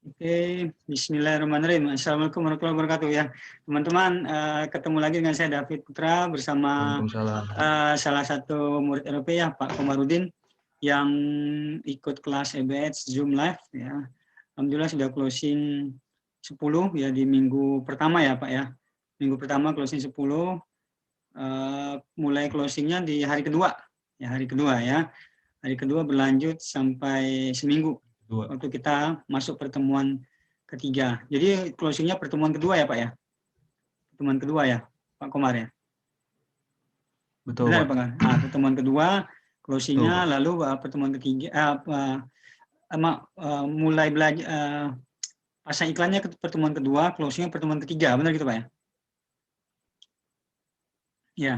Oke, Bismillahirrahmanirrahim. Assalamualaikum warahmatullahi wabarakatuh ya. Teman-teman, ketemu lagi dengan saya David Putra bersama Waalaikumsalam. salah satu murid RP ya, Pak Komarudin, yang ikut kelas EBS Zoom Live ya. Alhamdulillah sudah closing 10 ya di minggu pertama ya Pak ya. Minggu pertama closing 10, mulai closingnya di hari kedua. Ya, hari kedua ya. Hari kedua berlanjut sampai seminggu. Waktu kita masuk pertemuan ketiga. Jadi closingnya pertemuan kedua ya Pak ya? Pertemuan kedua ya Pak Komar ya? Betul Benar Pak. Pak? Nah, pertemuan kedua closingnya, lalu pertemuan ketiga mulai belajar pasang iklannya ke pertemuan kedua, closingnya pertemuan ketiga, benar gitu Pak ya? Ya,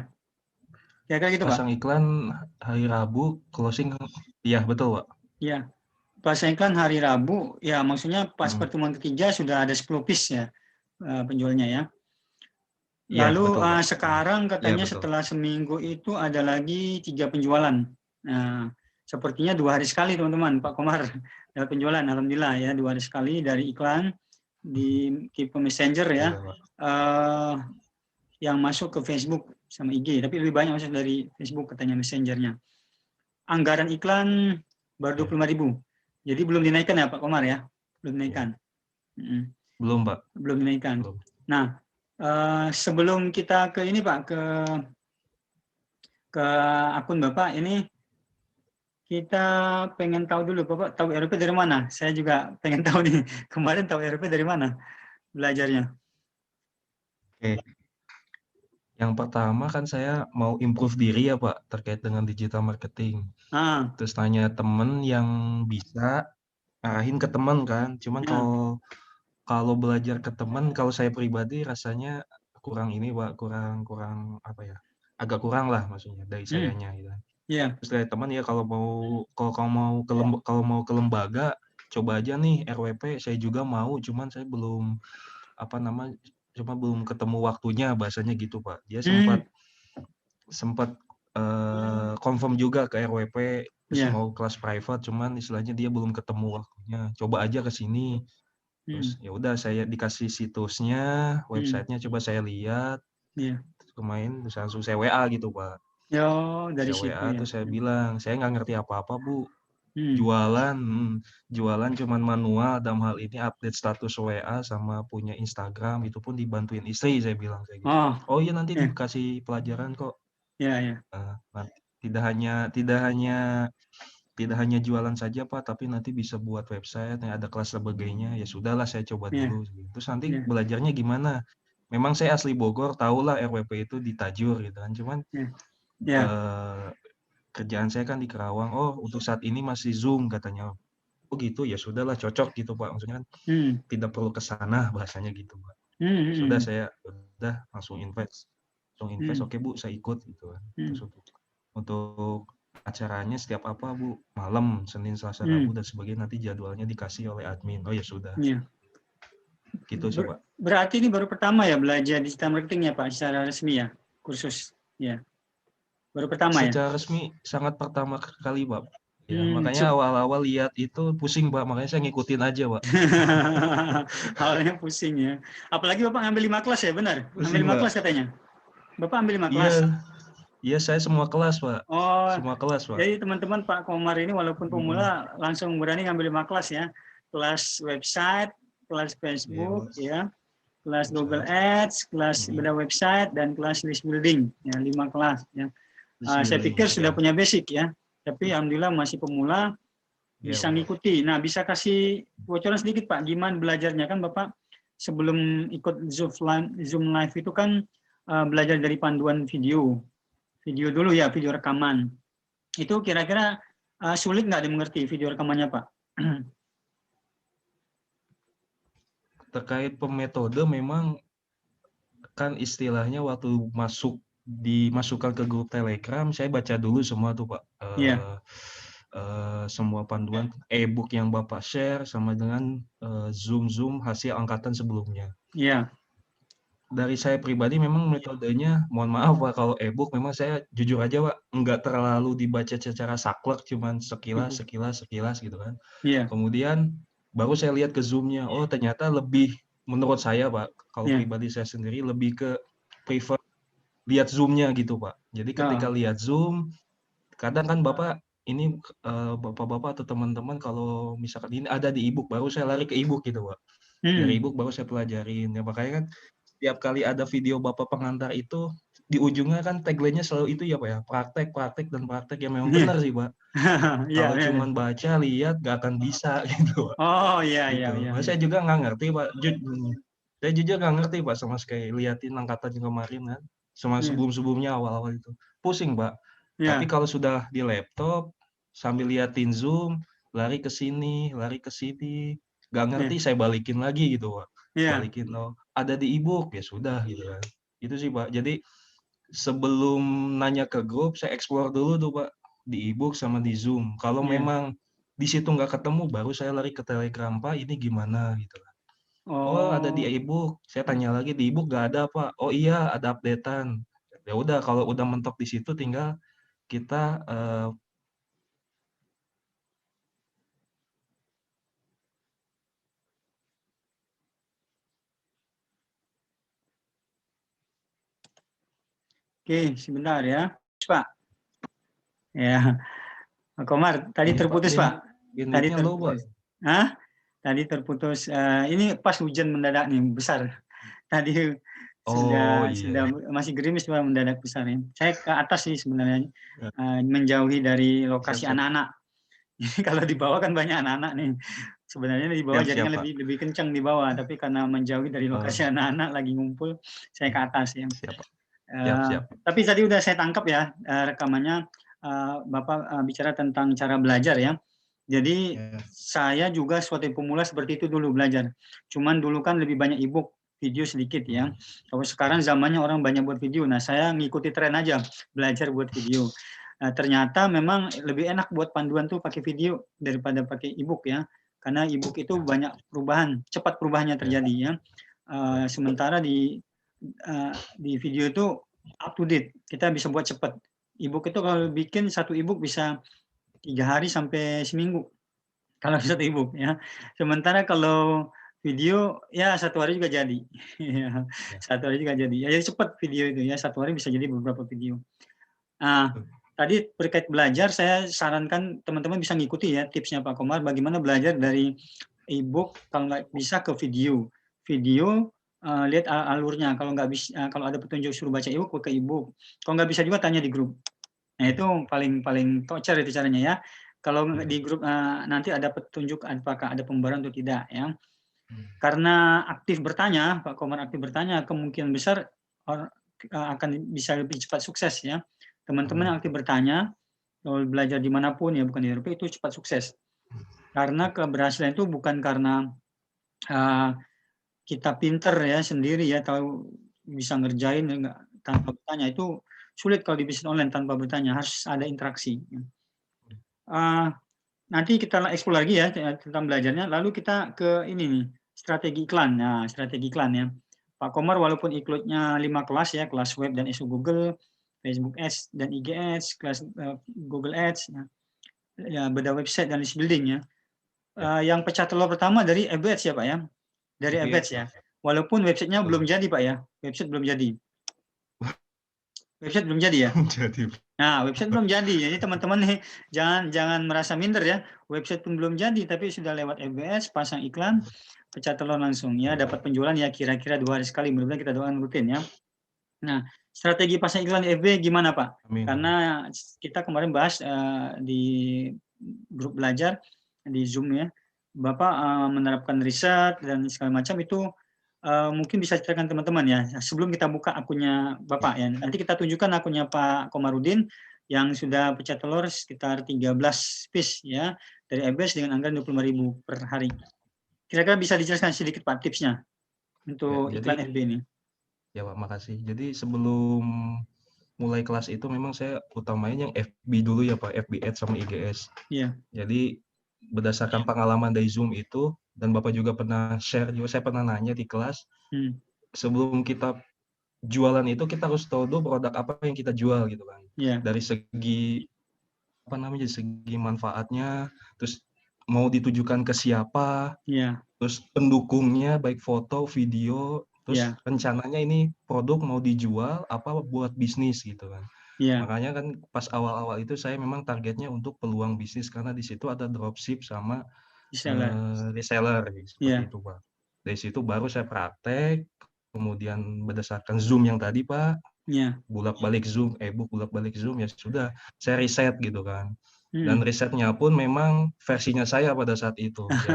kira-kira gitu Pak? Pasang iklan hari Rabu, closing, iya betul Pak. Ya, pasang iklan hari Rabu, ya maksudnya pas pertemuan ketiga sudah ada 10 piece ya penjualnya ya. Iya Lalu betul Pak. sekarang Iya katanya betul. setelah seminggu itu ada lagi 3 penjualan. Nah, sepertinya 2 hari sekali teman-teman, Pak Komar, dapat penjualan. Alhamdulillah ya, 2 hari sekali dari iklan di Keep Messenger ya, Iya Pak. yang masuk ke Facebook sama IG. Tapi lebih banyak masuk dari Facebook katanya Messengernya. Anggaran iklan baru 25.000. Jadi belum dinaikkan ya Pak Komar ya? Belum dinaikkan. Belum Pak. Belum dinaikkan. Belum. Nah, sebelum kita ke ini Pak, ke akun Bapak ini, kita pengen tahu dulu, Bapak tahu RP dari mana? Saya juga pengen tahu nih, kemarin tahu RP dari mana belajarnya? Oke. Yang pertama kan saya mau improve diri ya Pak, terkait dengan digital marketing. Terus tanya temen yang bisa, arahin ke temen kan. Cuman kalau belajar ke temen, kalau saya pribadi rasanya kurang ini Pak, kurang apa ya, agak kurang lah maksudnya dari sayanya gitu. Terus dari teman ya kalau mau ke lembaga, coba aja nih RWP, saya juga mau, cuman saya belum belum ketemu waktunya, bahasanya gitu Pak. Dia sempat confirm juga ke RWP, terus mau kelas private, cuman istilahnya dia belum ketemu waktunya. Coba aja ke sini. Terus ya udah saya dikasih situsnya, websitenya, coba saya lihat. Terus kemarin terus langsung saya WA gitu Pak. Dari Saya situ WA ya. terus saya bilang, saya nggak ngerti apa-apa Bu. Jualan cuman manual, dalam hal ini update status WA sama punya Instagram, itu pun dibantuin istri, saya bilang kayak gitu. Oh iya nanti dikasih pelajaran kok. Nah, tidak hanya jualan saja Pak, tapi nanti bisa buat website, ada kelas sebagainya. Ya sudahlah saya coba dulu. Terus nanti belajarnya gimana? Memang saya asli Bogor, tahulah RWP itu di Tajur gitu kan. Cuman kerjaan saya kan di Kerawang. Oh, untuk saat ini masih Zoom katanya. Oh gitu, ya sudahlah cocok gitu Pak. Maksudnya kan tidak perlu ke sana, bahasanya gitu Pak. Sudah saya langsung invest. Oke Bu, saya ikut gitu kan. Terus untuk acaranya setiap apa Bu? Malam, Senin, Selasa, Rabu dan sebagainya, nanti jadwalnya dikasih oleh admin. Oh ya sudah. Gitu sih Pak. Berarti ini baru pertama ya belajar digital marketing ya Pak, secara resmi ya, kursus ya. Baru pertama ya? Secara resmi sangat pertama kali Pak. Ya, makanya awal-awal lihat itu pusing Pak, makanya saya ngikutin aja Pak. Awalnya pusing ya. Apalagi Bapak ngambil 5 kelas ya, benar? Ngambil Pusing 5 Pak. kelas katanya? Bapak ambil 5 kelas? Iya saya semua kelas Pak. Oh, semua kelas Pak. Jadi teman-teman Pak Komar ini walaupun pemula langsung berani ngambil 5 kelas ya. Kelas website, kelas Facebook ya, kelas Google Ads, kelas beda website, dan kelas list building ya, 5 kelas ya. Saya pikir sudah punya basic ya, tapi alhamdulillah masih pemula bisa ngikuti. Nah, bisa kasih bocoran sedikit Pak, gimana belajarnya? Kan Bapak sebelum ikut Zoom Live itu kan belajar dari panduan video dulu ya, video rekaman. Itu kira-kira sulit nggak dimengerti video rekamannya Pak? Terkait pemetode, memang kan istilahnya waktu dimasukkan ke grup Telegram, saya baca dulu semua tuh Pak. Semua panduan e-book yang Bapak share sama dengan Zoom hasil angkatan sebelumnya. Dari saya pribadi memang metodenya, mohon maaf Pak, kalau e-book memang saya jujur aja Pak, nggak terlalu dibaca secara saklek, cuman sekilas gitu kan. Kemudian baru saya lihat ke Zoom-nya. Oh, ternyata lebih, menurut saya Pak, kalau Ya. pribadi saya sendiri lebih ke prefer lihat Zoom-nya gitu Pak. Jadi ketika Oh. lihat Zoom, kadang kan Bapak ini Bapak-bapak atau teman-teman kalau misalkan ini ada di e-book, baru saya lari ke e-book gitu Pak. Dari e-book baru saya pelajarin. Ya makanya kan setiap kali ada video Bapak pengantar itu, di ujungnya kan tagline-nya selalu itu ya Pak ya, praktek, praktek, dan praktek. Ya memang Iya. benar sih Pak. Iya, Kalau iya. cuman baca, lihat, nggak akan bisa gitu Pak. Oh, iya, iya, Gitu. iya. Nah, saya juga nggak ngerti Pak. Saya jujur nggak ngerti Pak sama sekali liatin angkatan yang kemarin kan. Sama Iya. sebelum-sebelumnya awal-awal itu. Pusing Pak. Tapi Iya. kalau sudah di laptop, sambil liatin Zoom, lari ke sini, nggak Iya. ngerti saya balikin lagi gitu Pak. Iya. Balikin, oh ada di e-book, ya sudah gitu kan. Itu sih Pak. Jadi sebelum nanya ke grup, saya explore dulu tuh Pak, di e-book sama di Zoom. Kalau Iya. memang di situ nggak ketemu, baru saya lari ke Telegram, Pak ini gimana gitu kan. Oh ada di Oh. e-book, saya tanya lagi di e-book nggak ada Pak. Oh iya ada updatean. Ya udah kalau udah mentok di situ tinggal kita Oke, sebentar ya. Pak. Ya. Pak Komar, tadi ini Pak terputus, Pak. Tadi bandwidth-nya low Pak. terputus. Hah? Tadi terputus. Ini pas hujan mendadak nih, besar. Tadi Oh sudah iya. masih gerimis Pak, mendadak besar ya. Saya ke atas sih sebenarnya, Ya, menjauhi dari siap lokasi siap anak-anak. Kalau di bawah kan banyak anak-anak nih. Sebenarnya di bawah siap siap jaringan Pak. lebih kencang di bawah, tapi karena menjauhi dari lokasi Oh, anak-anak lagi ngumpul, saya ke atas ya. siap Pak. Siap siap. Tapi tadi udah saya tangkap ya rekamannya, Bapak bicara tentang cara belajar ya. Jadi Ya. saya juga suatu pemula seperti itu dulu belajar. Cuman dulu kan lebih banyak e-book, video sedikit ya. Kalau sekarang zamannya orang banyak buat video. Nah, saya ngikuti tren aja, belajar buat video. Ternyata memang lebih enak buat panduan tuh pakai video daripada pakai e-book ya. Karena e-book itu banyak perubahan, cepat perubahannya terjadi ya. Sementara di video itu up to date, kita bisa buat cepat. E-book itu kalau bikin satu e-book bisa 3 hari sampai seminggu kalau satu e-book ya. Sementara kalau video ya 1 hari juga jadi. Ya, 1 hari juga jadi. Ya, jadi cepat video itu ya, 1 hari bisa jadi beberapa video. Nah, tadi terkait belajar saya sarankan teman-teman bisa ngikuti ya tipsnya Pak Komar bagaimana belajar dari e-book kalau nggak bisa ke video. Video lihat alurnya, kalau nggak bisa kalau ada petunjuk suruh baca e-book ke e-book. Kalau nggak bisa juga tanya di grup. Nah, itu paling tocer itu caranya ya. Kalau di grup nanti ada petunjuk apakah ada pembaruan atau tidak ya. Karena aktif bertanya, Pak Komar aktif bertanya, kemungkinan besar akan bisa lebih cepat sukses ya. Teman-teman yang aktif bertanya, kalau belajar dimanapun ya, bukan di Eropa, itu cepat sukses. Karena keberhasilan itu bukan karena kita pinter ya sendiri ya, tahu bisa ngerjain tanpa bertanya. Itu sulit kalau di bisnis online tanpa bertanya, harus ada interaksi. Nanti kita explore lagi ya tentang belajarnya. Lalu kita ke ini nih, strategi iklan. Nah, strategi iklan ya. Pak Komar walaupun ikutnya 5 kelas ya, kelas web dan SEO Google, Facebook Ads dan IG Ads, kelas Google Ads, ya beda website dan list building ya. Yang pecah telur pertama dari FB Ads ya Pak ya, dari FB Ads ya. Walaupun websitenya belum jadi Pak ya, website belum jadi. Website belum jadi ya. Jadi. Nah, website belum jadi. Jadi teman-teman nih jangan merasa minder ya. Website pun belum jadi, tapi sudah lewat FBS, pasang iklan, pecah telur langsung ya, dapat penjualan ya kira-kira 2 hari sekali. Mudah-mudahan kita doakan rutin ya. Nah, strategi pasang iklan di FB gimana Pak? Amin. Karena kita kemarin bahas di grup belajar di Zoom ya, Bapak menerapkan riset dan segala macam itu mungkin bisa ceritakan teman-teman ya. Sebelum kita buka akunnya Bapak ya, nanti kita tunjukkan akunnya Pak Komarudin yang sudah pecah telur sekitar 13 piece ya dari FBS dengan anggaran 25.000 per hari. Kira-kira bisa dijelaskan sedikit Pak tipsnya untuk iklan FB ini? Ya Pak, makasih. Jadi sebelum mulai kelas itu memang saya utamain yang FB dulu ya Pak, FB Ads sama IGS. Iya. Jadi berdasarkan pengalaman dari Zoom itu, dan Bapak juga pernah share juga, saya pernah nanya di kelas, sebelum kita jualan itu kita harus tahu dulu produk apa yang kita jual gitu kan. Yeah. Dari segi segi manfaatnya, terus mau ditujukan ke siapa, Iya, terus pendukungnya baik foto, video, terus iya, rencananya ini produk mau dijual apa buat bisnis gitu kan. iya, Makanya kan pas awal-awal itu saya memang targetnya untuk peluang bisnis karena di situ ada dropship sama, reseller. reseller seperti Iya, itu, Pak. Dari situ baru saya praktek, kemudian berdasarkan Zoom yang tadi, Pak, iya. bolak-balik Zoom, e-book bolak-balik Zoom, ya sudah, saya riset gitu kan. Dan Hmm. risetnya pun memang versinya saya pada saat itu, ya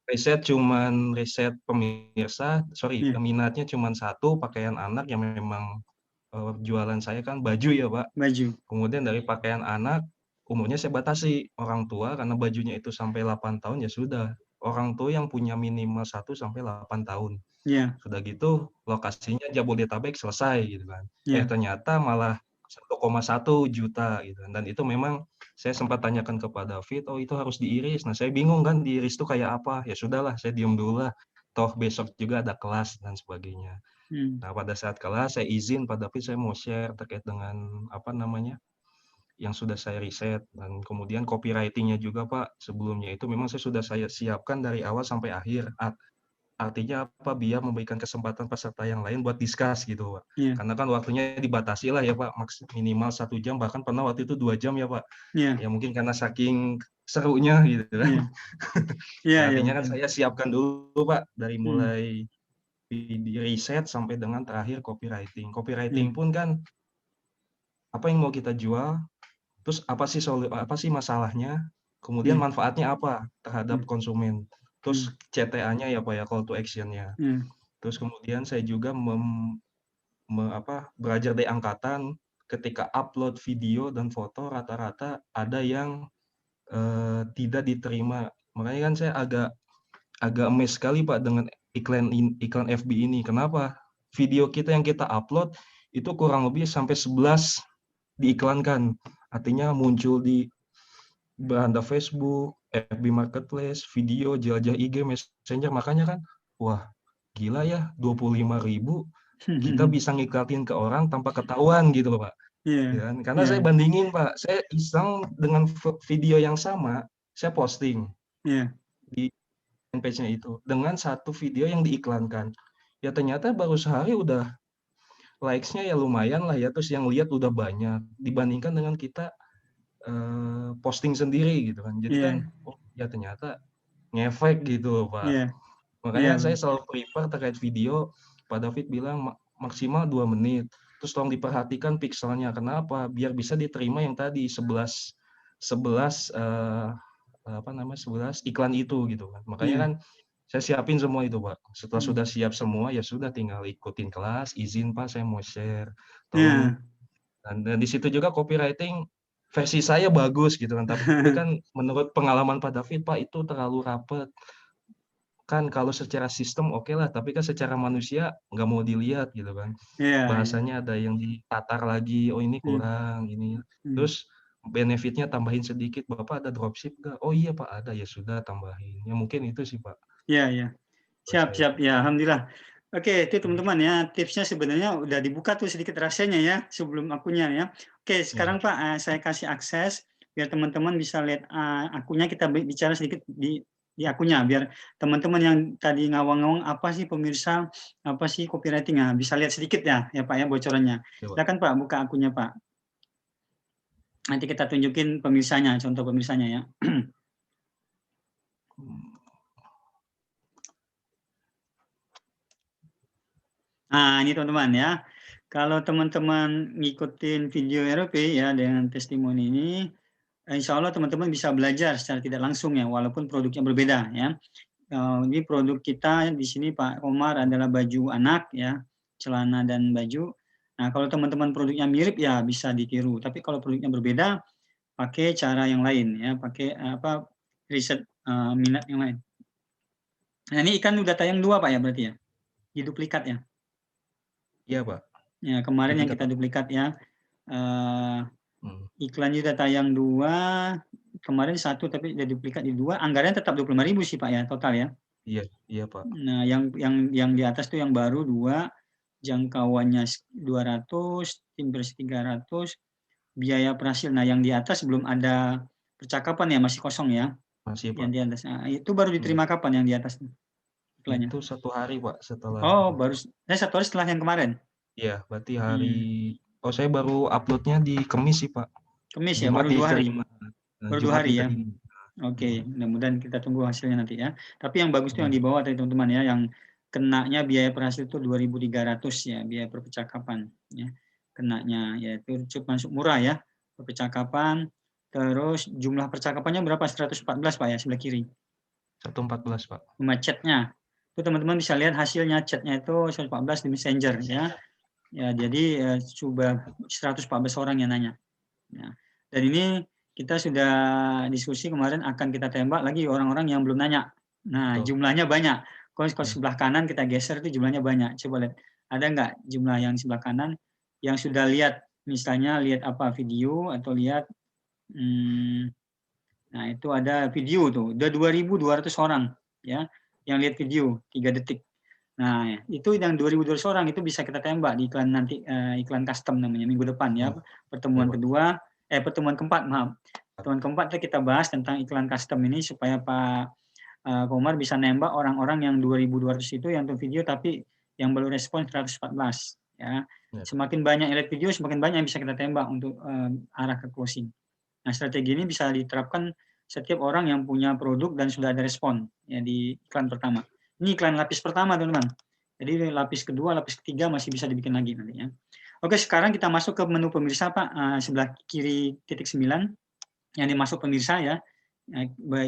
riset cuman riset pemirsa, sorry, Iya, peminatnya cuman satu, pakaian anak yang memang, jualan saya kan baju ya, Pak. baju. Kemudian dari pakaian anak, umurnya saya batasi, orang tua karena bajunya itu sampai 8 tahun, ya sudah, orang tua yang punya minimal 1 sampai 8 tahun. Iya, Sudah gitu lokasinya Jabodetabek selesai gitu kan. iya, Ternyata malah 1,1 juta gitu kan, dan itu memang saya sempat tanyakan kepada David, "Oh itu harus diiris." Nah saya bingung kan diiris itu kayak apa, ya sudahlah saya diem dululah, toh besok juga ada kelas dan sebagainya. hmm, Nah pada saat kelas saya izin Pak David saya mau share terkait dengan apa namanya, yang sudah saya riset dan kemudian copywriting-nya juga Pak, sebelumnya itu memang saya siapkan dari awal sampai akhir. Artinya apa, biar memberikan kesempatan peserta yang lain buat discuss gitu, Pak. iya, Karena kan waktunya dibatasi lah ya, Pak, minimal 1 jam, bahkan pernah waktu itu 2 jam ya, Pak. iya, Ya mungkin karena saking serunya gitu kan. iya, iya, Nah, iya, artinya kan betul. saya siapkan dulu, Pak, dari Hmm, mulai di riset sampai dengan terakhir copywriting. iya, Copywriting pun kan apa yang mau kita jual, terus apa sih masalahnya, kemudian iya, manfaatnya apa terhadap hmm, konsumen. Terus hmm, CTA-nya ya, Pak, ya, call to action-nya. iya, Terus kemudian saya juga belajar dari angkatan, ketika upload video dan foto rata-rata ada yang, tidak diterima. Makanya kan saya agak agak amazed sekali Pak dengan iklan FB ini. Kenapa? Video kita yang kita upload, itu kurang lebih sampai 11 diiklankan. Artinya muncul di beranda Facebook, FB Marketplace, video, jelajah IG, Messenger, makanya kan, wah gila ya 25.000 kita bisa ngiklatin ke orang tanpa ketahuan gitu loh, Pak, iya, ya kan. Karena iya, saya bandingin, Pak, saya iseng dengan video yang sama, saya posting iya, di fanpage-nya itu, dengan satu video yang diiklankan. Ya ternyata baru sehari udah likes-nya ya lumayan lah ya, terus yang lihat udah banyak, dibandingkan dengan kita, posting sendiri gitu kan. Jadi kan, iya, oh ya ternyata ngefek gitu loh, Pak. iya, iya, Makanya saya selalu prefer terkait video, Pak David bilang maksimal 2 menit, terus tolong diperhatikan pikselnya, kenapa? Biar bisa diterima yang tadi 11, apa namanya, 11 iklan itu gitu kan. Makanya iya, kan saya siapin semua itu, Pak. Setelah hmm, sudah siap semua, ya sudah tinggal ikutin kelas, "Izin Pak saya mau share, tolong." iya, Dan di situ juga copywriting versi saya bagus gitu kan, tapi kan menurut pengalaman Pak David, "Pak itu terlalu rapet." Kan kalau secara sistem oke lah, tapi kan secara manusia nggak mau dilihat gitu kan. iya, iya, Bahasanya ada yang ditatar lagi, "Oh ini iya, kurang, ini." hmm, Terus benefit-nya tambahin sedikit, "Bapak ada dropship nggak?" "Oh iya Pak ada." Ya sudah tambahin. Ya mungkin itu sih Pak, iya, iya. buat Siap, saya. siap, ya, alhamdulillah. Oke, itu Mhm, teman-teman ya, tipsnya sebenarnya udah dibuka tuh sedikit rahasianya ya, sebelum akunnya ya. Oke, sekarang iya. Pak, saya kasih akses biar teman-teman bisa lihat, akunnya, kita bicara sedikit di akunnya, biar teman-teman yang tadi ngawang-ngawang, apa sih pemirsa, apa sih copywriting, bisa lihat sedikit ya, ya Pak ya, bocorannya. Coba. Silakan Pak, buka akunnya Pak. Nanti kita tunjukin pemirsanya, contoh pemirsanya ya. Mmm, Nah, ini teman-teman ya. Kalau teman-teman ngikutin video RP ya dengan testimoni ini, insya Allah teman-teman bisa belajar secara tidak langsung ya, walaupun produknya berbeda ya. Ini produk kita di sini Pak Komar adalah baju anak ya, celana dan baju. Nah, kalau teman-teman produknya mirip ya bisa ditiru, tapi kalau produknya berbeda, pakai cara yang lain ya, pakai riset minat yang lain. Nah, ini ikan udah tayang 2 Pak ya berarti ya? Di duplikat ya? iya Pak, Ya, kemarin yang duplikat kita Pak. duplikat ya. eee, Mhm, Iklannya udah tayang 2, kemarin 1 tapi udah duplikat di 2, anggarannya tetap 25.000 sih Pak ya, total ya. iya iya Pak. Nah, yang di atas tuh yang baru 2, jangkauannya 200, tim bersih 300, biaya operasional. Nah, yang di atas belum ada percakapan ya, masih kosong ya. Masih, Yang Pak. di atas. Nah, itu baru diterima kapan yang di atas iklannya? Itu 1 hari, Pak, setelah Oh, itu. baru 1 hari setelah yang kemarin. Iya, berarti hari Hmm. saya baru upload-nya di Kamis sih, Pak. Kamis ya, Jumat baru 2 hari. diterima. Baru 2 Jumat hari ya. diterima. Oke, mudah-mudahan kita tunggu hasilnya nanti ya. Tapi yang bagus itu yang Iya. di bawah tadi teman-teman ya, yang kenanya biaya per hasil itu 2.300 ya, biaya percakapan ya. Kenanya yaitu cukup masuk murah ya. Percakapan, terus jumlah percakapannya berapa? 114 Pak ya, sebelah kiri. 114, Pak. Cuma chatnya. Itu teman-teman bisa lihat hasilnya chatnya itu 114 di Messenger ya. Ya, jadi coba 114 orang yang nanya. Ya. Dan ini kita sudah diskusi kemarin akan kita tembak lagi orang-orang yang belum nanya. Nah, Betul. jumlahnya banyak. Kalau sebelah kanan kita geser itu jumlahnya banyak. Coba lihat, ada nggak jumlah yang sebelah kanan yang sudah lihat, misalnya lihat apa video atau lihat, nah itu ada video tuh, udah 2.200 orang ya yang lihat video 3 detik. Nah, itu yang 2.200 orang itu bisa kita tembak di iklan nanti, iklan custom namanya minggu depan ya. Pertemuan kedua, pertemuan keempat, maaf. Pertemuan keempat kita bahas tentang iklan custom ini supaya Pak Komar bisa nembak orang-orang yang 2.200 itu yang nonton video tapi yang baru respon 114 ya. Semakin banyak yang lihat video, semakin banyak yang bisa kita tembak untuk arah ke closing. Nah, strategi ini bisa diterapkan setiap orang yang punya produk dan sudah ada respon ya di iklan pertama. Ini iklan lapis pertama, teman-teman. Jadi lapis kedua, lapis ketiga masih bisa dibikin lagi nantinya. Oke, sekarang kita masuk ke menu pemirsa, Pak. Sebelah kiri titik 9 yang dimasuk pemirsa ya.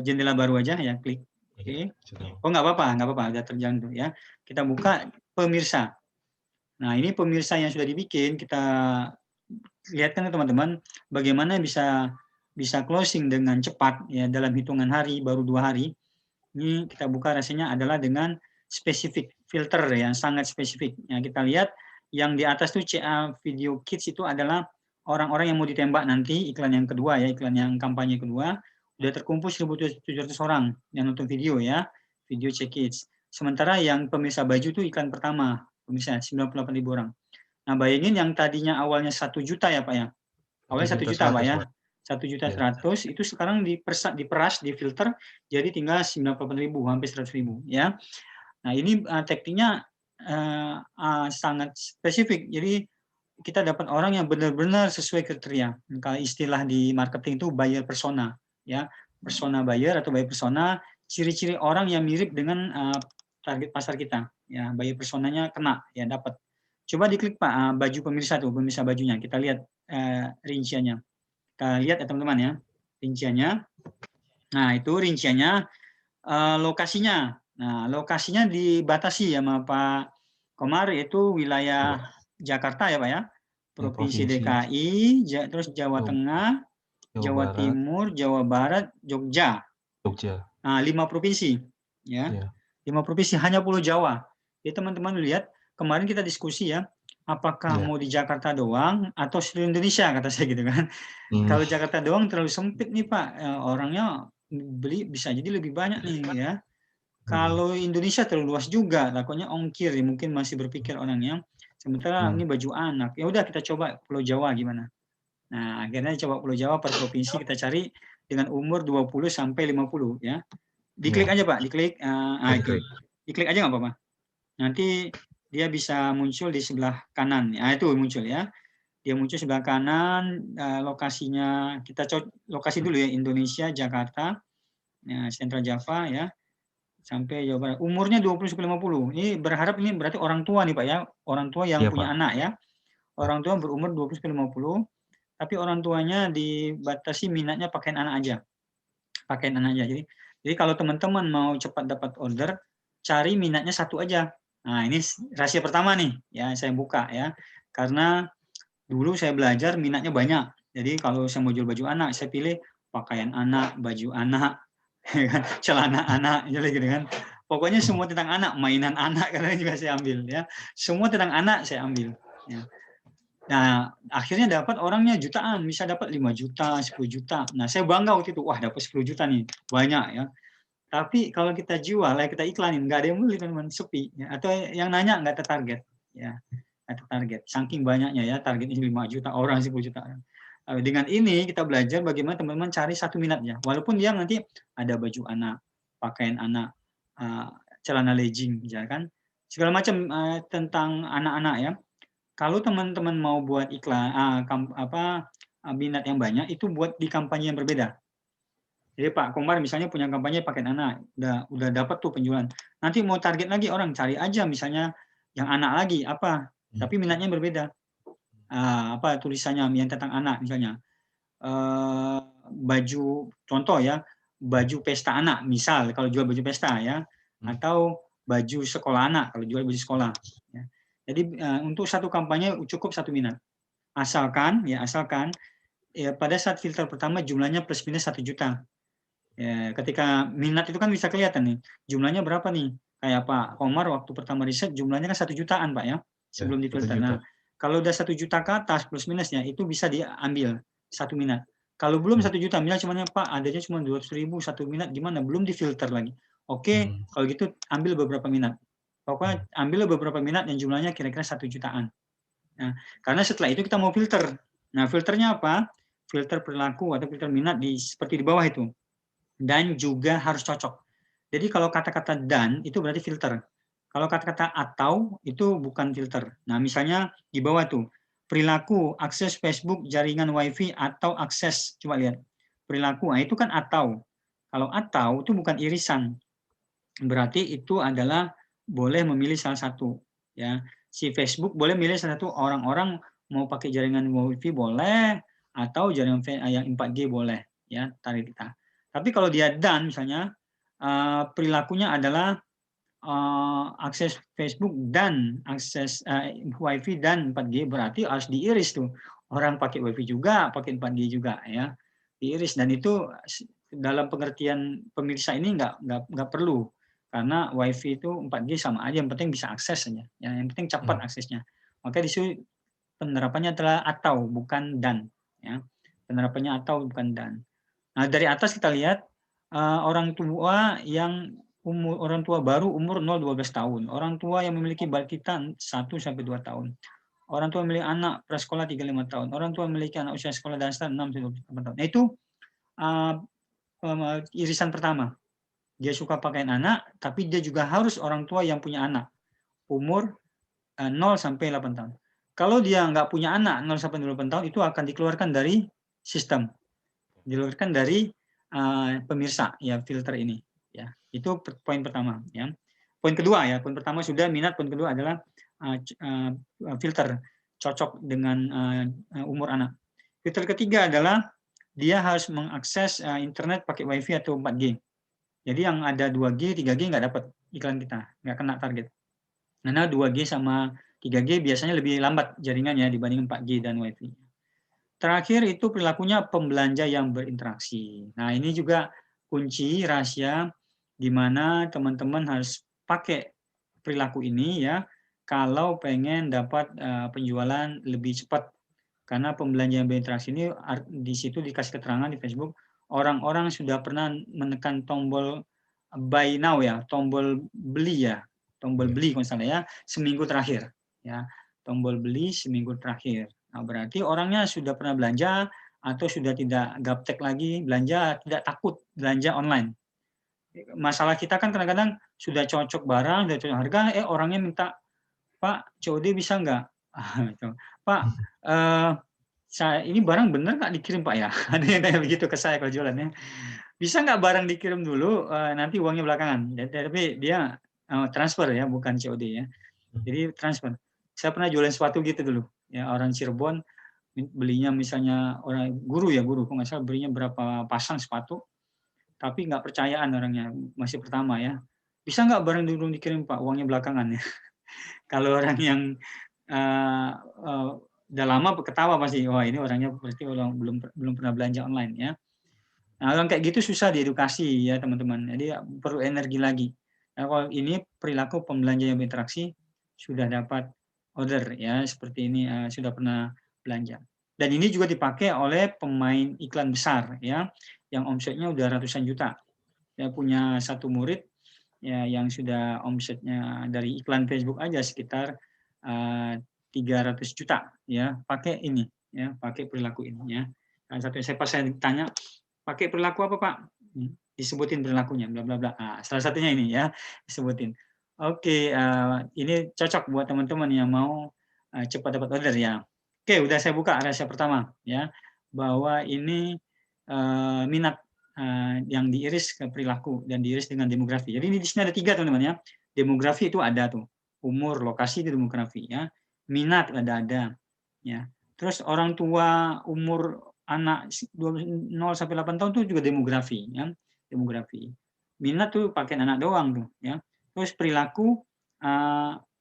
Jendela baru aja ya, klik. Oke. Oh, nggak apa-apa, udah terjang tuh ya. Kita buka pemirsa. Nah, ini pemirsa yang sudah dibikin, kita lihatkan teman-teman bagaimana bisa closing dengan cepat ya dalam hitungan hari, baru 2 hari. Ini kita buka rasanya adalah dengan spesifik filter yang sangat spesifik. Ya, kita lihat yang di atas tuh CA Video Kids itu adalah orang-orang yang mau ditembak nanti, iklan yang kedua ya, iklan yang kampanye kedua, udah terkumpul 1.700 orang yang nonton video ya, video CA Kids. Sementara yang pemirsa baju itu iklan pertama, pemirsa 98.000 orang. Nah, bayangin yang tadinya awalnya 1 juta ya Pak ya. Awalnya 1 juta Pak ya. 1.100.000 itu sekarang diperas, difilter jadi tinggal 98.000, hampir 100.000 ya. Nah, ini taktiknya sangat spesifik. Jadi kita dapat orang yang benar-benar sesuai kriteria. Kalau istilah di marketing itu buyer persona ya. Persona buyer atau buyer persona, ciri-ciri orang yang mirip dengan target pasar kita. Ya, buyer personanya kena ya, dapat. Coba diklik Pak baju pemirsa tuh, pemirsa bajunya. Kita lihat rinciannya. Kita lihat ya teman-teman ya, rinciannya. Nah, itu rinciannya, lokasinya. Nah, lokasinya dibatasi sama Pak Komar, yaitu wilayah Jakarta ya Pak ya, Provinsi DKI, terus Jawa Tengah, Jawa Timur, Jawa Barat, Jogja. Nah, 5 provinsi. Ya. 5 provinsi, hanya Pulau Jawa. Jadi teman-teman lihat, kemarin kita diskusi ya, apakah mau di Jakarta doang atau seluruh Indonesia, kata saya gitu kan. Kalau Jakarta doang terlalu sempit nih Pak, orangnya beli bisa jadi lebih banyak nih ya. Kalau Indonesia terlalu luas juga, takutnya ongkir ya, mungkin masih berpikir orangnya. Sementara ini baju anak, ya udah kita coba Pulau Jawa gimana. Nah, akhirnya coba Pulau Jawa per provinsi kita cari dengan umur 20 sampai 50 ya. Diklik aja Pak, diklik, diklik aja nggak apa-apa. Nanti dia bisa muncul di sebelah kanan. Nah, itu muncul ya. Dia muncul sebelah kanan, lokasinya kita lokasi dulu ya, Indonesia, Jakarta, ya, Central Java ya, sampai Jawa Barat. Umurnya 20 sampai 50. Ini berharap ini berarti orang tua nih Pak ya, orang tua yang punya anak ya. Orang tua berumur 20 sampai 50, tapi orang tuanya dibatasi minatnya pakaian anak aja. Pakaian anak aja. Jadi kalau teman-teman mau cepat dapat order, cari minatnya satu aja. Nah, ini rahasia pertama nih ya, saya buka ya. Karena dulu saya belajar minatnya banyak. Jadi kalau saya mau jual baju anak, saya pilih pakaian anak, baju anak, celana anak, jadi gitu kan. Pokoknya semua tentang anak, mainan anak karena juga saya ambil ya. Semua tentang anak saya ambil. Ya. Nah, akhirnya dapat orangnya jutaan, bisa dapat 5 juta, 10 juta. Nah, saya bangga waktu itu, wah dapat 10 juta nih, banyak ya. Tapi kalau kita jual, kita iklanin, nggak ada yang beli teman-teman, sepi. Ya. Atau yang nanya nggak tertarget. Ya. Target. Saking banyaknya ya, targetnya 5 juta orang, 10 juta orang. Dengan ini kita belajar bagaimana teman-teman cari satu minatnya. Walaupun dia nanti ada baju anak, pakaian anak, celana legging, ya kan, segala macam tentang anak-anak ya. Kalau teman-teman mau buat iklan, minat yang banyak, itu buat di kampanye yang berbeda. Jadi Pak Komar misalnya punya kampanye pakaian anak, udah dapat tuh penjualan. Nanti mau target lagi orang, cari aja misalnya yang anak lagi apa, tapi minatnya berbeda. Apa tulisannya yang tentang anak misalnya. Baju contoh ya, baju pesta anak misal kalau jual baju pesta ya, atau baju sekolah anak kalau jual baju sekolah ya. Jadi untuk satu kampanye cukup satu minat, asalkan ya pada saat filter pertama jumlahnya plus minus 1 juta ya. Ketika minat itu kan bisa kelihatan nih jumlahnya berapa nih, kayak Pak Komar waktu pertama riset jumlahnya kan 1 jutaan Pak ya sebelum difilter. Nah kalau udah 1 juta ke atas plus minusnya itu bisa diambil satu minat. Kalau belum 1 juta, misalnya cuma Pak adanya cuma 200.000 satu minat, gimana? Belum difilter lagi. Oke, kalau gitu ambil beberapa minat. Pokoknya ambil beberapa minat yang jumlahnya kira-kira 1 jutaan. Nah, karena setelah itu kita mau filter. Nah, filternya apa? Filter perilaku atau filter minat seperti di bawah itu. Dan juga harus cocok. Jadi kalau kata-kata dan itu berarti filter. Kalau kata-kata atau itu bukan filter. Nah, misalnya di bawah tuh perilaku akses Facebook, jaringan WiFi atau akses, coba lihat perilaku. Nah, itu kan atau. Kalau atau itu bukan irisan. Berarti itu adalah boleh memilih salah satu. Ya, si Facebook boleh milih salah satu, orang-orang mau pakai jaringan WiFi boleh atau jaringan yang 4G boleh. Ya, tarik kita. Tapi kalau dia dan misalnya perilakunya adalah akses Facebook dan akses WiFi dan 4G berarti harus diiris tuh. Orang pakai WiFi juga, pakai 4G juga ya. Diiris dan itu dalam pengertian pemirsa ini nggak perlu karena WiFi itu 4G sama aja, yang penting bisa akses saja. Yang penting cepat aksesnya. Maka di situ penerapannya adalah atau bukan dan ya. Penerapannya atau bukan dan. Nah, dari atas kita lihat orang tua orang tua baru umur 0-12 tahun, orang tua yang memiliki balita 1-2 tahun, orang tua memiliki anak prasekolah 3-5 tahun, orang tua memiliki anak usia sekolah dasar 6-8 tahun. Nah, itu irisan pertama. Dia suka pakaian anak, tapi dia juga harus orang tua yang punya anak umur 0-8 tahun. Kalau dia nggak punya anak 0-8 tahun, itu akan dikeluarkan dari sistem, dikeluarkan dari pemirsa ya filter ini. Ya, itu poin pertama. Ya. Poin kedua ya, poin pertama sudah minat, poin kedua adalah filter cocok dengan umur anak. Filter ketiga adalah dia harus mengakses internet pakai WiFi atau 4G. Jadi yang ada 2G, 3G nggak dapat iklan kita, nggak kena target. Karena 2G sama 3G biasanya lebih lambat jaringannya dibanding 4G dan WiFi. Terakhir itu perilakunya pembelanja yang berinteraksi. Nah, ini juga kunci rahasia di mana teman-teman harus pakai perilaku ini ya kalau pengen dapat penjualan lebih cepat. Karena pembelanja yang berinteraksi ini di situ dikasih keterangan di Facebook, orang-orang sudah pernah menekan tombol buy now ya, tombol beli ya, tombol beli kalau salah ya, seminggu terakhir ya, tombol beli seminggu terakhir. Nah, berarti orangnya sudah pernah belanja atau sudah tidak gaptek lagi belanja, tidak takut belanja online. Masalah kita kan kadang-kadang sudah cocok barang, sudah cocok harga, orangnya minta, Pak, COD bisa nggak? Pak, ini barang bener nggak dikirim Pak ya? Ada yang kayak begitu ke saya kalau jualannya. Bisa nggak barang dikirim dulu, nanti uangnya belakangan. Tapi dia transfer ya, bukan COD ya. Jadi transfer. Saya pernah jualan sepatu gitu dulu. Ya, orang Cirebon belinya misalnya orang guru, kok nggak salah belinya berapa pasang sepatu, tapi nggak percayaan orangnya, masih pertama ya. Bisa nggak barang dulu dikirim Pak, uangnya belakangan ya. Kalau orang yang udah lama ketawa pasti, wah ini orangnya berarti belum pernah belanja online ya. Nah, orang kayak gitu susah diedukasi ya teman-teman. Jadi perlu energi lagi. Nah, kalau ini perilaku pembelanja yang berinteraksi sudah dapat order ya seperti ini, sudah pernah belanja. Dan ini juga dipakai oleh pemain iklan besar ya, yang omsetnya udah ratusan juta. Saya punya satu murid ya yang sudah omsetnya dari iklan Facebook aja sekitar 300 juta ya, pakai ini ya, pakai perilaku ini ya. Salah satu saya pas saya ditanya, pakai perilaku apa Pak? Disebutin perilakunya, bla bla bla. Nah, salah satunya ini ya, disebutin. Oke, ini cocok buat teman-teman yang mau cepat dapat order ya. Oke, udah saya buka rahasia pertama ya, bahwa ini minat yang diiris ke perilaku dan diiris dengan demografi. Jadi ini di sini ada 3 teman-teman ya. Demografi itu ada tuh, umur, lokasi itu demografi ya. Minat ada ya. Terus orang tua, umur anak 0 sampai 8 tahun itu juga demografi ya, demografi. Minat tuh pakai anak doang tuh ya. Terus perilaku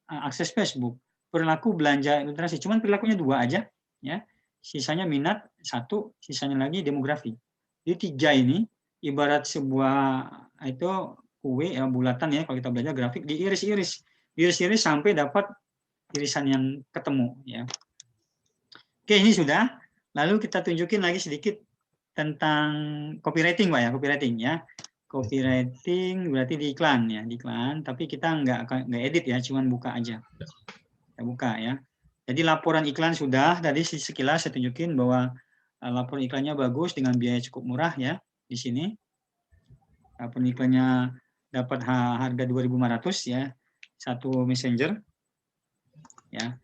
akses Facebook, perilaku belanja literasi, cuman perilakunya 2 aja ya. Sisanya minat 1, sisanya lagi demografi. Jadi 3 ini ibarat sebuah itu kue ya, bulatan ya, kalau kita belajar grafik diiris-iris. Diiris-iris sampai dapat irisan yang ketemu ya. Oke, ini sudah. Lalu kita tunjukin lagi sedikit tentang copywriting, Pak ya, copywriting ya. Copywriting berarti di iklan ya, di iklan. Tapi kita nggak edit ya, cuman buka aja. Kita buka ya. Jadi laporan iklan sudah. Tadi sekilas saya tunjukin bahwa laporan iklannya bagus dengan biaya cukup murah ya di sini. Laporan iklannya dapat harga 2.500 ya, satu messenger. Ya.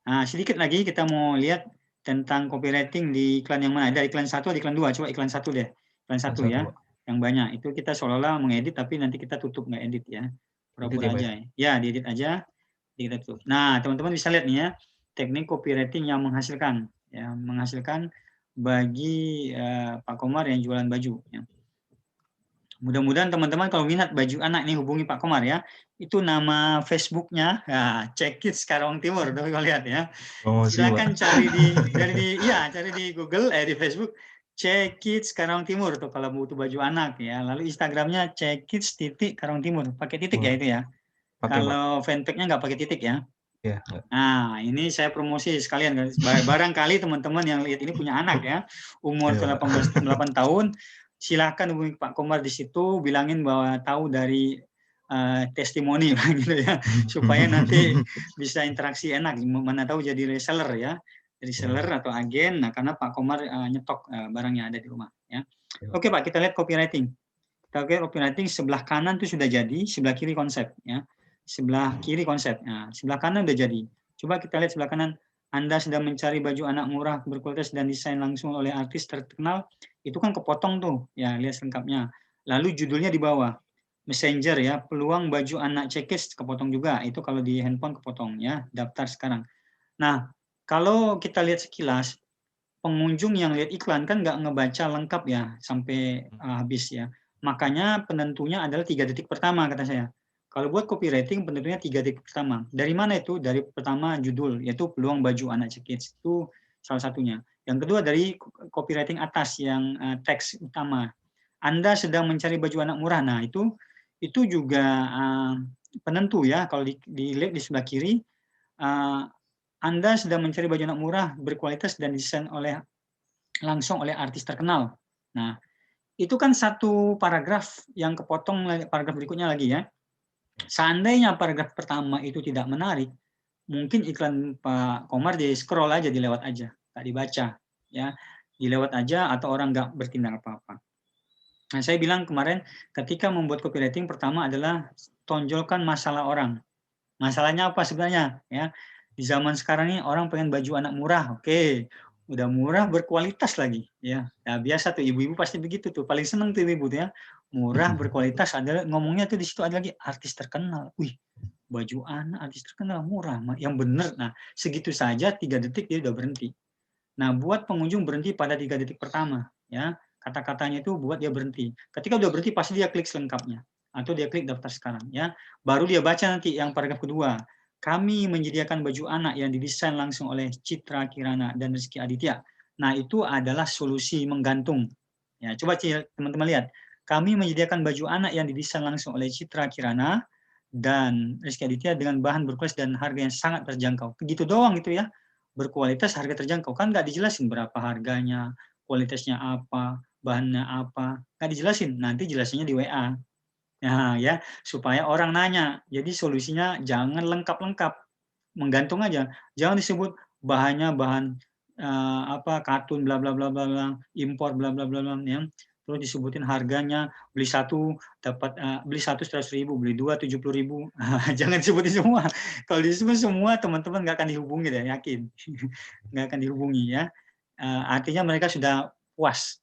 Nah, sedikit lagi kita mau lihat tentang copywriting di iklan yang mana. Ada iklan 1 atau iklan 2? Coba iklan 1 deh. Iklan 1 ya. Yang banyak. Itu kita seolah-olah mengedit tapi nanti kita tutup nggak edit ya. Pura-pura aja. Ya, diedit aja. Kita tutup. Nah, teman-teman bisa lihat nih ya, teknik copywriting yang menghasilkan ya, menghasilkan bagi Pak Komar yang jualan baju ya. Mudah-mudahan teman-teman kalau minat baju anak ini hubungi Pak Komar ya. Itu nama Facebooknya, ya, Cekits Karawang Timur. Tuh kalau lihat ya. Silakan cari di Google, di Facebook, Cekits Karawang Timur tuh kalau butuh baju anak ya. Lalu Instagramnya Cekits Karawang Timur. Pakai titik ya itu ya. Kalau fanpage-nya nggak pakai titik ya. Nah, ini saya promosi sekalian. Barangkali teman-teman yang lihat ini punya anak ya, umur 8 tahun, silahkan hubungi Pak Komar di situ, bilangin bahwa tahu dari testimoni gitu ya, supaya nanti bisa interaksi enak. Mana tahu jadi reseller ya, reseller atau agen. Nah, karena Pak Komar nyetok barangnya ada di rumah ya. Oke Pak, kita lihat copywriting. Kita lihat copywriting sebelah kanan itu sudah jadi, sebelah kiri konsep ya. Sebelah kiri konsep. Nah, sebelah kanan udah jadi. Coba kita lihat sebelah kanan. Anda sedang mencari baju anak murah, berkualitas dan desain langsung oleh artis terkenal. Itu kan kepotong tuh. Ya, lihat lengkapnya. Lalu judulnya di bawah. Messenger ya, peluang baju anak Cekis kepotong juga. Itu kalau di handphone kepotong ya, daftar sekarang. Nah, kalau kita lihat sekilas, pengunjung yang lihat iklan kan nggak ngebaca lengkap ya sampai habis ya. Makanya penentunya adalah 3 detik pertama kata saya. Kalau buat copywriting penentunya 3 detik pertama. Dari mana itu? Dari pertama judul, yaitu peluang baju anak Cekits. Itu salah satunya. Yang kedua dari copywriting atas yang teks utama. Anda sedang mencari baju anak murah. Nah, itu juga penentu ya. Kalau dilihat di sebelah kiri, Anda sedang mencari baju anak murah, berkualitas dan desain langsung oleh artis terkenal. Nah, itu kan satu paragraf yang kepotong paragraf berikutnya lagi ya. Seandainya paragraf pertama itu tidak menarik, mungkin iklan Pak Komar di scroll aja, dilewat aja, nggak dibaca, ya, dilewat aja atau orang nggak bertindak apa-apa. Nah, saya bilang kemarin ketika membuat copywriting pertama adalah tonjolkan masalah orang. Masalahnya apa sebenarnya? Ya, di zaman sekarang ini orang pengen baju anak murah, oke, udah murah berkualitas lagi, ya. Nah, biasa tuh ibu-ibu pasti begitu tuh, paling seneng tuh ibu tuh ya, murah berkualitas. Ada ngomongnya tuh di situ ada lagi artis terkenal, wih, baju anak artis terkenal murah, yang bener. Nah, segitu saja 3 detik dia udah berhenti. Nah, buat pengunjung berhenti pada 3 detik pertama, ya. Kata-katanya itu buat dia berhenti. Ketika udah berhenti pasti dia klik selengkapnya atau dia klik daftar sekarang, ya. Baru dia baca nanti yang paragraf kedua. Kami menyediakan baju anak yang didesain langsung oleh Citra Kirana dan Rizky Aditya. Nah, itu adalah solusi menggantung. Ya, coba teman-teman lihat. Kami menyediakan baju anak yang didesain langsung oleh Citra Kirana dan Rizky Aditya dengan bahan berkualitas dan harga yang sangat terjangkau. Begitu doang itu ya. Berkualitas, harga terjangkau. Kan nggak dijelasin berapa harganya, kualitasnya apa, bahannya apa. Nggak dijelasin. Nanti jelasinnya di WA. Nah, ya, supaya orang nanya. Jadi solusinya jangan lengkap-lengkap, menggantung aja. Jangan disebut bahannya bahan kartun bla bla bla bla bla, impor bla bla bla bla ya. Terus disebutin harganya, beli satu dapat beli satu 100.000, beli dua 70.000. Jangan disebutin semua. Kalau disebut semua teman-teman nggak akan dihubungi deh, yakin. Nggak akan dihubungi ya. Artinya mereka sudah puas.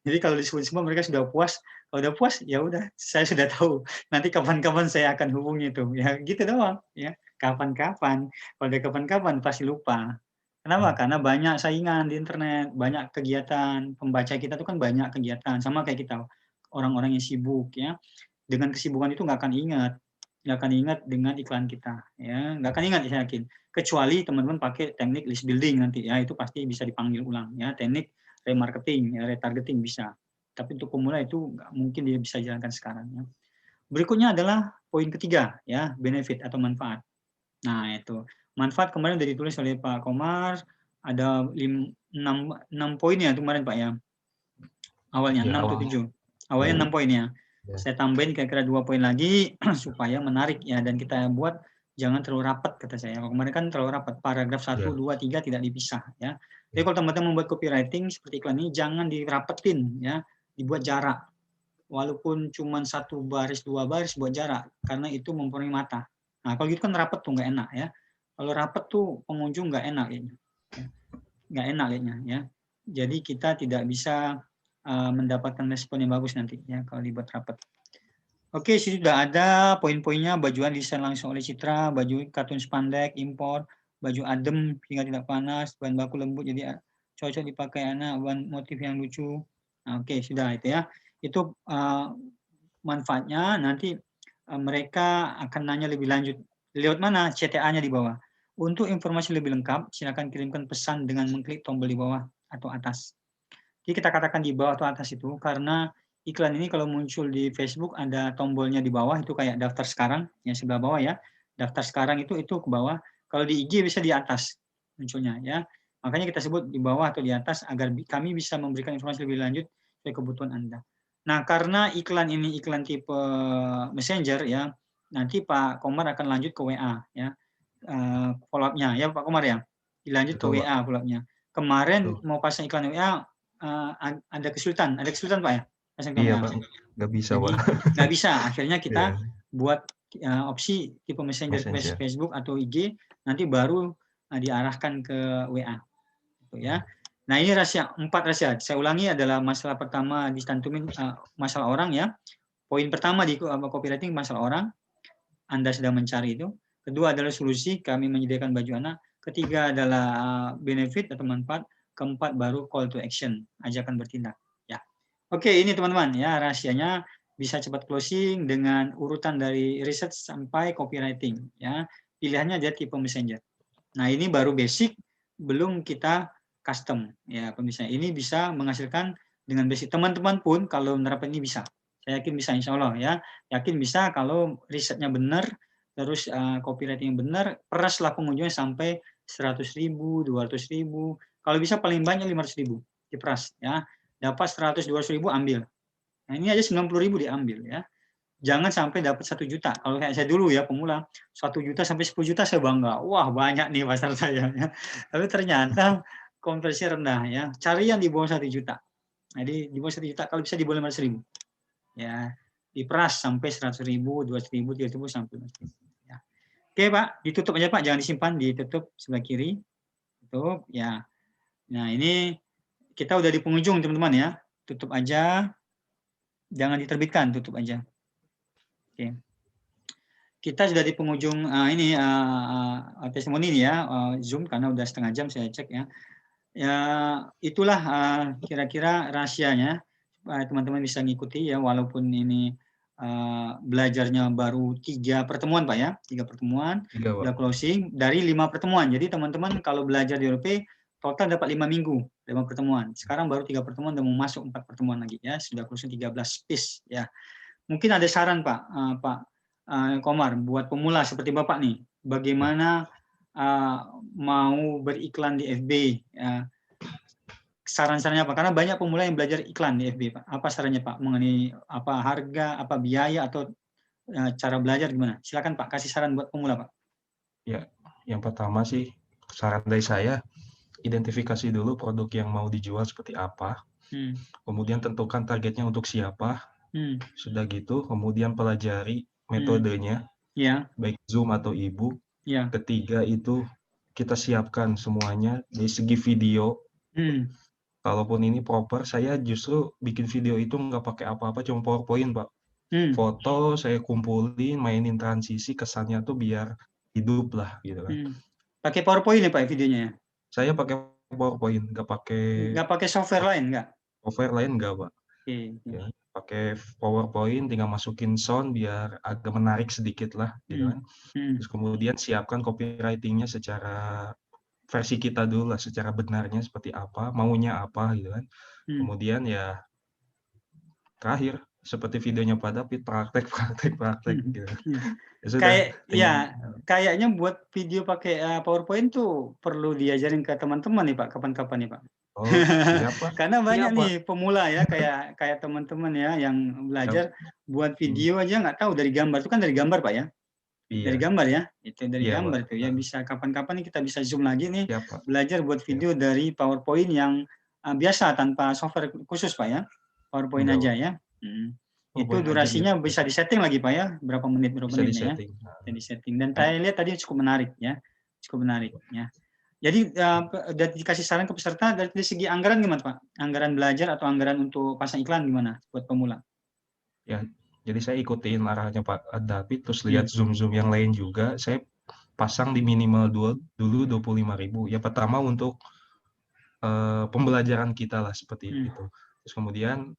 Jadi kalau disebut semua mereka sudah puas. Kalau udah puas ya udah, saya sudah tahu. Nanti kapan-kapan saya akan hubungi itu. Ya gitu doang ya. Kapan-kapan. Kalau udah kapan-kapan pasti lupa. Kenapa? Karena banyak saingan di internet, banyak kegiatan, pembaca kita tuh kan banyak kegiatan, sama kayak kita, orang-orang yang sibuk ya. Dengan kesibukan itu nggak akan ingat dengan iklan kita, ya nggak akan ingat saya yakin. Kecuali teman-teman pakai teknik list building nanti ya, itu pasti bisa dipanggil ulang ya, teknik remarketing, ya, retargeting bisa. Tapi untuk pemula itu nggak mungkin dia bisa jalankan sekarang. Ya. Berikutnya adalah poin ketiga ya, benefit atau manfaat. Nah, itu. Manfaat kemarin sudah ditulis oleh Pak Komar, ada 6 poin ya kemarin Pak ya. Awalnya Ya, 6 atau 7. Awalnya 6 poin ya. Saya tambahin kira-kira 2 poin lagi supaya menarik ya, dan kita buat jangan terlalu rapat kata saya. Kemarin kan terlalu rapat, paragraf 1, 2, 3 tidak dipisah ya. Jadi kalau teman-teman membuat copywriting seperti iklan ini jangan dirapetin ya, dibuat jarak. Walaupun cuma 1 baris, 2 baris buat jarak, karena itu mempengaruhi mata. Nah, kalau gitu kan rapet tuh nggak enak ya. Kalau rapet tuh pengunjung nggak enak kayaknya. Nggak enak kayaknya ya. Jadi kita tidak bisa mendapatkan respon yang bagus nanti ya kalau dibuat rapet. Oke, sudah ada poin-poinnya, bajuan desain langsung oleh Citra, baju katun spandek, impor, baju adem hingga tidak panas, bahan baku lembut jadi cocok dipakai anak, bahan motif yang lucu. Nah, oke, sudah itu ya. Itu manfaatnya nanti mereka akan nanya lebih lanjut. Lewat mana? CTA-nya di bawah. Untuk informasi lebih lengkap, silakan kirimkan pesan dengan mengklik tombol di bawah atau atas. Jadi kita katakan di bawah atau atas itu karena iklan ini kalau muncul di Facebook ada tombolnya di bawah, itu kayak daftar sekarang yang sebelah bawah ya. Daftar sekarang itu ke bawah. Kalau di IG bisa di atas munculnya ya. Makanya kita sebut di bawah atau di atas agar kami bisa memberikan informasi lebih lanjut sesuai kebutuhan Anda. Nah, karena iklan ini iklan tipe Messenger ya, nanti Pak Komar akan lanjut ke WA ya. Follow up-nya ya Pak Komar ya. Dilanjut ke WA follow up-nya. Kemarin mau pasang iklan WA ada kesulitan Pak ya? Iya Pak, nggak bisa Pak. Nggak bisa, akhirnya kita buat opsi tipe Messenger Facebook atau IG, nanti baru diarahkan ke WA. Gitu ya. Nah ini rahasia, 4 rahasia. Saya ulangi adalah masalah pertama dicantumin masalah orang ya. Poin pertama di copywriting masalah orang, Anda sedang mencari itu. Kedua adalah solusi, kami menyediakan baju anak. Ketiga adalah benefit atau manfaat. Keempat baru call to action, ajakan bertindak. Ya, oke ini teman-teman ya rahasianya bisa cepat closing dengan urutan dari research sampai copywriting. Ya, pilihannya dia tipe messenger. Nah ini baru basic, belum kita custom ya pemirsa. Ini bisa menghasilkan dengan basic. Teman-teman pun kalau menerapkan ini bisa. Saya yakin bisa insya Allah ya. Yakin bisa kalau risetnya benar, terus copywriting yang benar, peraslah pengunjungnya sampai 100.000, 200.000. Kalau bisa paling banyak 500.000 diperas ya. Dapat 100, 200.000 ambil. Nah ini aja 90.000 diambil ya. Jangan sampai dapat 1 juta. Kalau kayak saya dulu ya pemula, 1 juta sampai 10 juta saya bangga. Wah banyak nih pasar saya. Ya. Tapi ternyata konversi rendah ya. Cari yang di bawah 1 juta. Jadi di bawah 1 juta kalau bisa di bawah 500.000. Ya, diperas sampai 100.000, 200.000, 300.000 sampai 500.000. Ya. Oke Pak, ditutup aja Pak, jangan disimpan, ditutup sebelah kiri. Tutup ya. Nah ini kita udah di penghujung teman-teman ya. Tutup aja. Jangan diterbitkan, tutup aja. Oke. Kita sudah di penghujung testimoni ini ya, Zoom karena udah setengah jam saya cek ya. Ya itulah kira-kira rahasianya supaya teman-teman bisa ngikuti ya walaupun ini belajarnya baru 3 pertemuan Pak ya, 3 pertemuan, udah closing dari 5 pertemuan. Jadi teman-teman kalau belajar di OLP total dapat 5 minggu, 5 pertemuan. Sekarang baru 3 pertemuan udah mau masuk 4 pertemuan lagi ya, sudah closing 13 piece ya. Mungkin ada saran Pak, Pak Komar buat pemula seperti Bapak nih, bagaimana mau beriklan di FB? Saran-sarannya apa? Karena banyak pemula yang belajar iklan di FB, Pak. Apa sarannya Pak mengenai apa harga, apa biaya atau cara belajar gimana? Silakan Pak, kasih saran buat pemula Pak. Ya, yang pertama sih saran dari saya identifikasi dulu produk yang mau dijual seperti apa. Kemudian tentukan targetnya untuk siapa. Sudah gitu, kemudian pelajari metodenya, baik Zoom atau e-book. Ketiga itu kita siapkan semuanya dari segi video. Kalaupun ini proper, saya justru bikin video itu nggak pakai apa-apa, cuma PowerPoint, Pak. Foto saya kumpulin, mainin transisi, kesannya tuh biar hidup lah, gitu kan. Pakai PowerPoint ya Pak videonya ya? Saya pakai PowerPoint, nggak pakai software lain nggak? Software lain nggak, Pak. Ya, pakai PowerPoint, tinggal masukin sound biar agak menarik sedikit lah, gitu kan. Terus kemudian siapkan copywriting-nya secara versi kita dulu lah, secara benarnya seperti apa, maunya apa, gitu kan. Kemudian ya terakhir seperti videonya Pak David, praktek gitu. Kayaknya buat video pakai PowerPoint tuh perlu diajarin ke teman-teman nih Pak, kapan-kapan nih Pak. Oh, siap, Pak. Karena banyak Siap, nih pemula ya, kayak teman-teman ya yang belajar buat video aja nggak tahu dari gambar. Itu kan dari gambar Pak ya? Dari gambar ya? Itu dari gambar tuh ya. Bisa kapan-kapan nih kita bisa zoom lagi nih, belajar buat video dari PowerPoint yang biasa tanpa software khusus Pak ya. PowerPoint aja ya. Itu durasinya bisa disetting lagi Pak ya, berapa menit ya. Bisa disetting. Dan saya lihat tadi cukup menarik ya. Jadi udah dikasih saran ke peserta dari segi anggaran gimana Pak? Anggaran belajar atau anggaran untuk pasang iklan gimana buat pemula? Ya, jadi saya ikutin arahnya Pak David, terus lihat Zoom yang lain juga. Saya pasang di minimal dulu 25.000. Ya pertama untuk pembelajaran kita lah seperti itu. Terus kemudian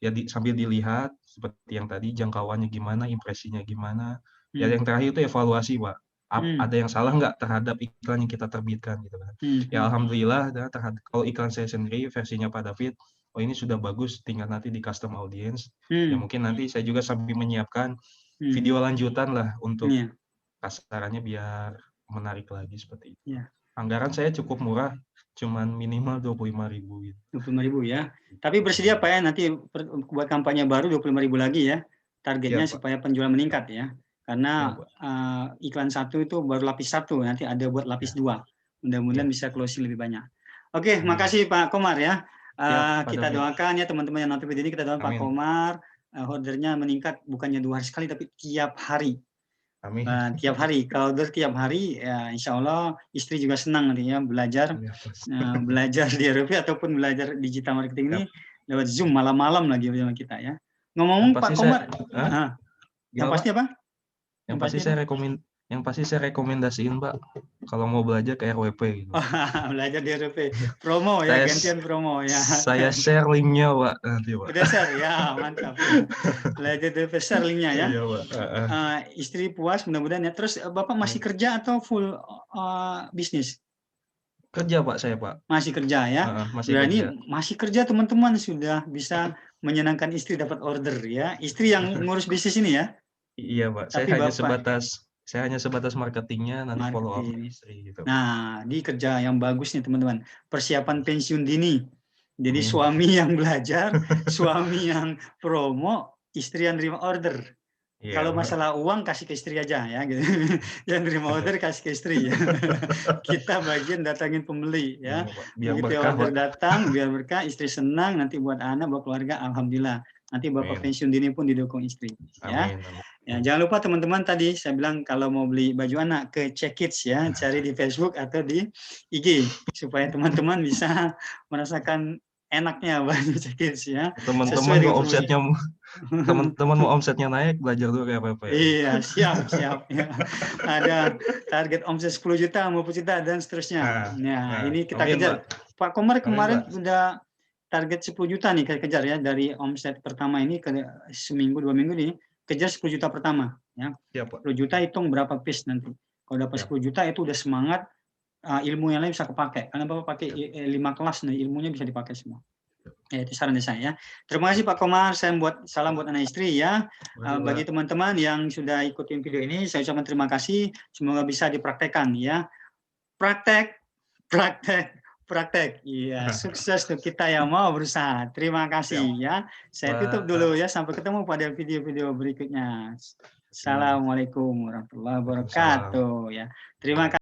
ya sambil dilihat seperti yang tadi jangkauannya gimana, impresinya gimana. Ya yang terakhir itu evaluasi Pak. Ada yang salah nggak terhadap iklan yang kita terbitkan gitu kan. Ya alhamdulillah kalau iklan saya sendiri versinya Pak David, oh ini sudah bagus, tinggal nanti di custom audience. Ya mungkin nanti saya juga sambil menyiapkan video lanjutan lah untuk kasarannya biar menarik lagi seperti itu. Anggaran saya cukup murah, cuman minimal 25.000 gitu. 25.000 ya. Tapi bersedia Pak ya nanti buat kampanye baru 25.000 lagi ya. Targetnya supaya penjualan meningkat ya. Karena iklan 1 itu baru lapis 1, nanti ada buat lapis 2. Mudah-mudahan bisa closing lebih banyak. Oke, makasih Pak Komar ya. Kita doakan ya teman-teman yang nonton video ini, kita doakan Pak Komar ordernya meningkat bukannya 2 hari sekali tapi tiap hari. Amin. Tiap hari, kalau order tiap hari ya insya Allah istri juga senang nantinya belajar di RWP ataupun belajar digital marketing ini lewat Zoom malam-malam lagi bersama kita ya. Ngomong Pak Komar, yang pasti apa? Yang pasti saya rekomendasiin Pak kalau mau belajar ke RWP gitu. Belajar di RWP, promo ya, gantian promo ya. Saya share linknya Pak nanti Pak. Udah share ya, mantap. Belajar di RWP, share linknya ya. Iya Pak. Istri puas mudah-mudahan ya. Terus Bapak masih kerja atau full bisnis? Kerja Pak saya Pak. Masih kerja ya. Masih kerja teman-teman, sudah bisa menyenangkan istri dapat order ya. Istri yang ngurus bisnis ini ya. Iya Pak. Saya hanya sebatas marketingnya, nanti follow up istri gitu. Nah, di kerja yang bagus nih teman-teman. Persiapan pensiun dini. Jadi suami yang belajar, suami yang promo, istri yang terima order. Ya, kalau masalah uang kasih ke istri aja ya gitu. Yang terima order kasih ke istri ya. Kita bagian datangin pembeli ya. Biar begitu order datang biar berkah, istri senang, nanti buat anak, buat keluarga alhamdulillah. Nanti Bapak pensiun dini pun didukung istri ya. Ya, jangan lupa teman-teman tadi saya bilang kalau mau beli baju anak ke Check Kids ya, cari di Facebook atau di IG supaya teman-teman bisa merasakan enaknya baju Check Kids ya. Teman-teman mau omsetnya naik, belajar dulu kayak apa ya. Iya, siap ya. Ada target omset 10 juta, 50 juta dan seterusnya. Nah, ini kita kejar. Pak Komar kemarin sudah target 10 juta nih kita kejar ya dari omset pertama ini ke seminggu 2 minggu nih. Kejar 10 juta pertama ya. 10 juta hitung berapa piece nanti. Kalau dapat 10 juta itu udah semangat, ilmu yang lain bisa kepake. Karena Bapak pakai 5 kelas nih, ilmunya bisa dipakai semua. Itu saran dari saya. Terima kasih Pak Komar, saya salam buat anak istri ya. Bagi teman-teman yang sudah ikutin video ini, saya ucapkan terima kasih. Semoga bisa dipraktekkan ya. Praktek. Iya, sukses untuk kita yang mau berusaha. Terima kasih ya. Saya tutup dulu ya. Sampai ketemu pada video-video berikutnya. Assalamualaikum warahmatullahi wabarakatuh ya. Terima kasih.